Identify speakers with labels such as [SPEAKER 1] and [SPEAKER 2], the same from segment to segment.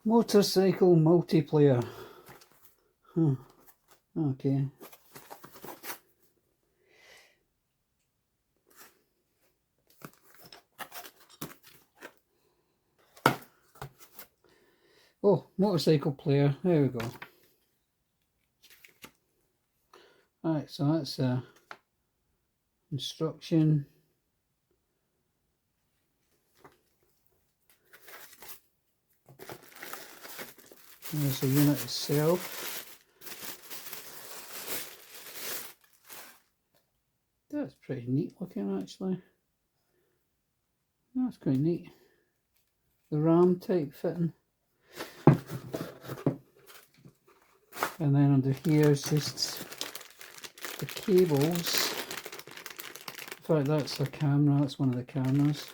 [SPEAKER 1] Motorcycle multiplayer. Okay. Oh, motorcycle player. There we go. Alright, so that's instruction. There's the unit itself. That's pretty neat looking, actually. That's quite neat. The RAM type fitting. And then under here is just the cables. In fact, that's a camera. That's one of the cameras.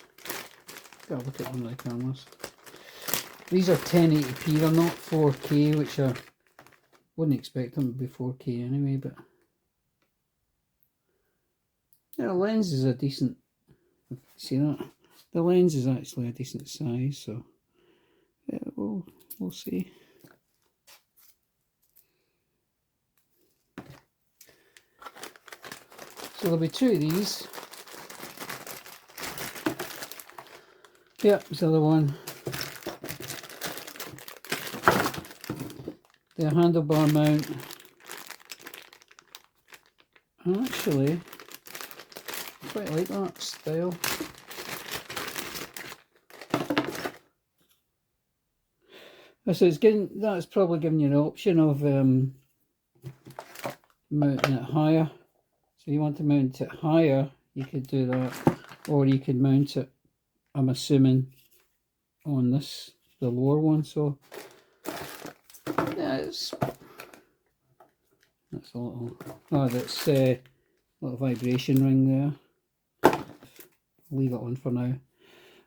[SPEAKER 1] Gotta look at one of the cameras. These are 1080p. They're not 4K, which I wouldn't expect them to be 4K anyway. But yeah, the lens is a decent. See that? The lens is actually a decent size. So yeah, we'll see. So there'll be two of these. Yep, there's the other one. The handlebar mount. Actually, I quite like that style. So it's that's probably giving you an option of mounting it higher. So you want to mount it higher, you could do that, or you could mount it, I'm assuming, on this, the lower one. So yeah, that's a little, that's a little vibration ring there. Leave it on for now.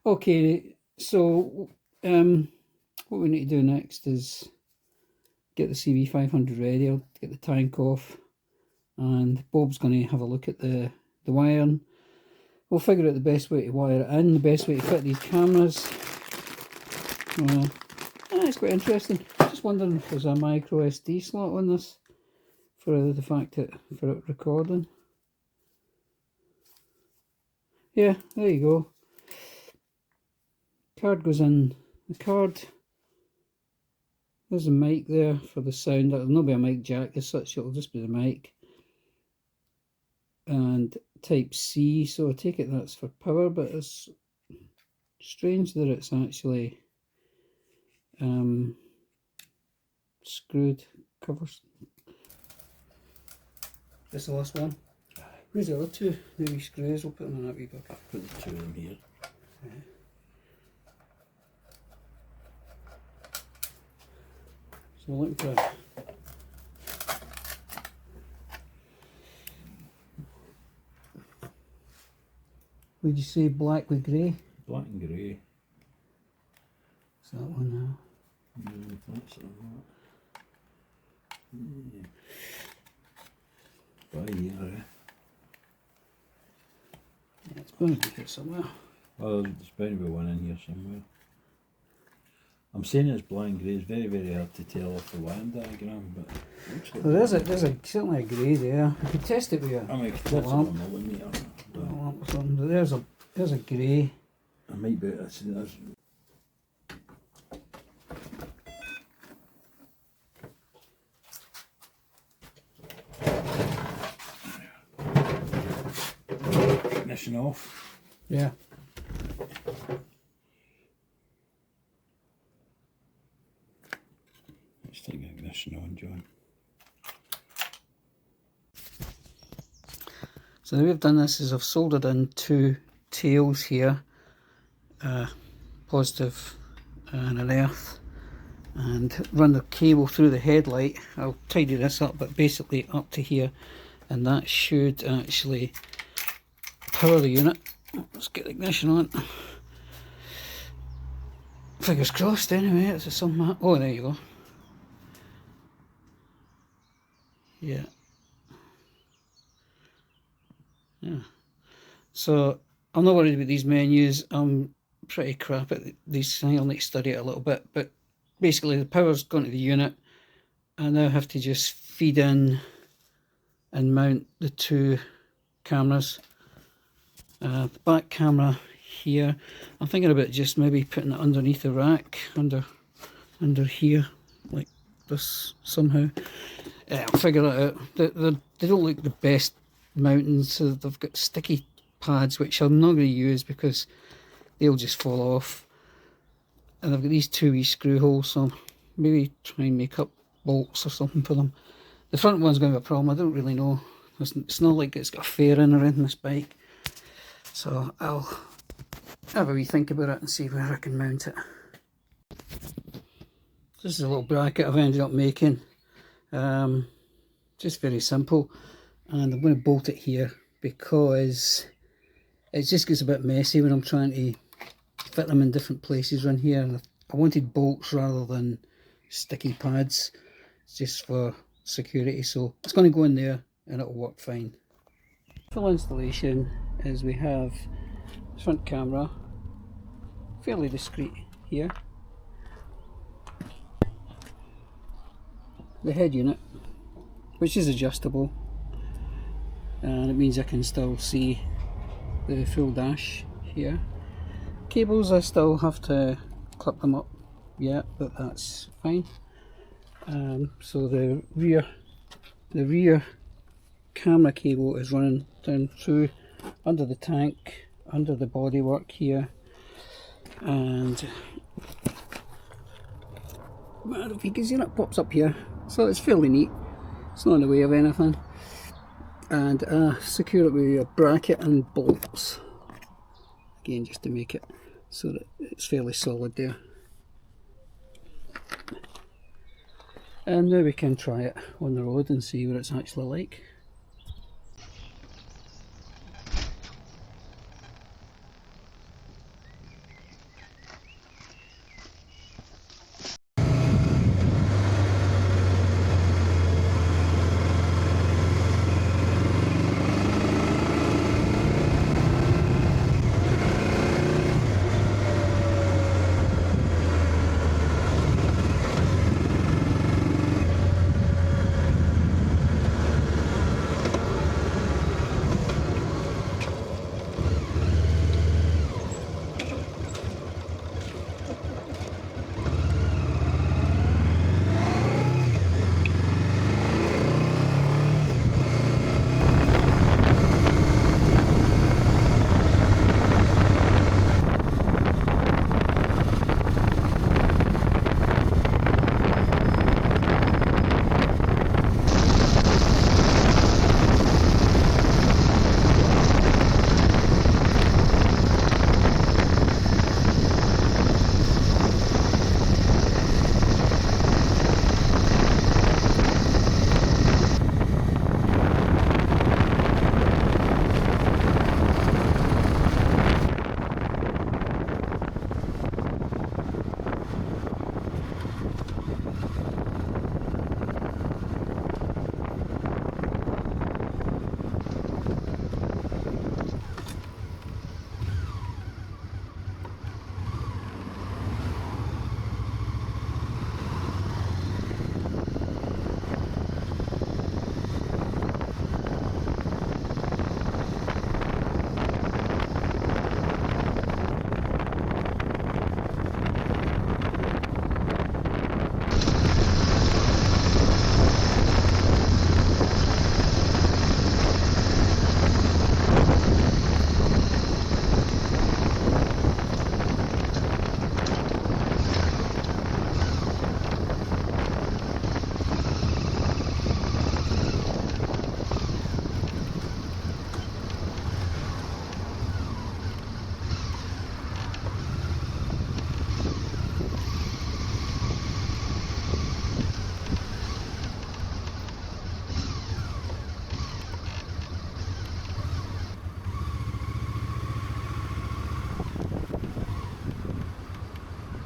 [SPEAKER 1] Okay, so what we need to do next is get the CV500 ready. I'll get the tank off, and Bob's going to have a look at the wiring. We'll figure out the best way to wire it in, the best way to fit these cameras. It's quite interesting. Just wondering if there's a micro SD slot on this for the fact that for it recording. Yeah, there you go. Card goes in. The card. There's a mic there for the sound. There'll not be a mic jack as such. It'll just be the mic. And type C, so I take it that's for power, but it's strange that it's actually screwed covers. This is the last one. Where's the other two? The wee screws, we'll put them in that wee bucket.
[SPEAKER 2] Put the two of them here.
[SPEAKER 1] Yeah. So we're looking for would you say black with grey?
[SPEAKER 2] Black and grey.
[SPEAKER 1] Is that one now?
[SPEAKER 2] That's that. By here,
[SPEAKER 1] Yeah, it's going to be here somewhere.
[SPEAKER 2] Oh, there's bound to be one in here somewhere. I'm saying it's black and grey. It's very, very hard to tell off the wiring diagram, but
[SPEAKER 1] Well, there's certainly a grey there. You could test it with a
[SPEAKER 2] I mean, that's a
[SPEAKER 1] lamp.
[SPEAKER 2] millimetre.
[SPEAKER 1] Lamp or something. But there's a grey.
[SPEAKER 2] I might be able to see this. Ignition off.
[SPEAKER 1] Yeah.
[SPEAKER 2] Let's take the ignition on, John.
[SPEAKER 1] So the way I've done this is I've soldered in two tails here, positive and an earth, and run the cable through the headlight. I'll tidy this up, but basically up to here, and that should actually power the unit. Let's get the ignition on. Fingers crossed anyway, it's some. Oh, there you go. Yeah. Yeah. So I'm not worried about these menus. I'm pretty crap at these things. I'll need to study it a little bit, but basically the power's gone to the unit. I now have to just feed in and mount the two cameras. The back camera here, I'm thinking about just maybe putting it underneath the rack, under here, like this somehow. I'll figure it out. They don't look the best mounting, so they've got sticky pads which I'm not going to use because they'll just fall off. And I've got these two wee screw holes, so maybe try and make up bolts or something for them. The front one's going to be a problem, I don't really know. It's not like it's got a fairing or anything, this bike. So I'll have a wee think about it and see where I can mount it. This is a little bracket I've ended up making. Just very simple. And I'm going to bolt it here because it just gets a bit messy when I'm trying to fit them in different places around here. And I wanted bolts rather than sticky pads. It's just for security. So it's going to go in there and it'll work fine. Full installation is we have the front camera, fairly discreet here, the head unit, which is adjustable, and it means I can still see the full dash here. Cables, I still have to clip them up yet, but that's fine. So the rear camera cable is running down through under the tank, under the bodywork here, and if you can see, it pops up here, so it's fairly neat. It's not in the way of anything, and secure it with a bracket and bolts again, just to make it so that it's fairly solid there. And now we can try it on the road and see what it's actually like.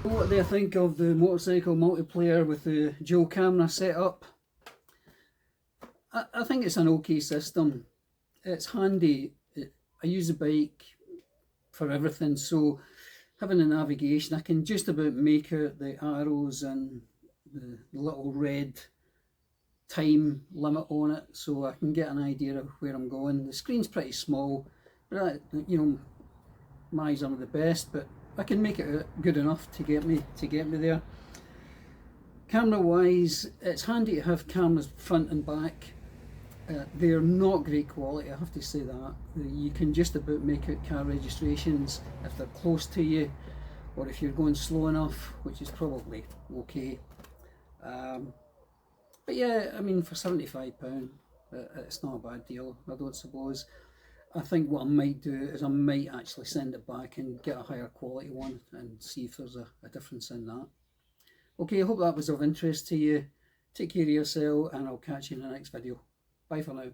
[SPEAKER 1] What do I think of the motorcycle multiplayer with the dual camera setup? I think it's an okay system. It's handy. I use the bike for everything, so having the navigation, I can just about make out the arrows and the little red time limit on it, so I can get an idea of where I'm going. The screen's pretty small, but you know, my eyes aren't the best, but I can make it good enough to get me there. Camera wise, it's handy to have cameras front and back. They're not great quality, I have to say that. You can just about make out car registrations if they're close to you, or if you're going slow enough, which is probably okay. But yeah, I mean, for £75, it's not a bad deal, I don't suppose. I think what I might do is I might actually send it back and get a higher quality one and see if there's a difference in that. Okay, I hope that was of interest to you. Take care of yourself, and I'll catch you in the next video. Bye for now.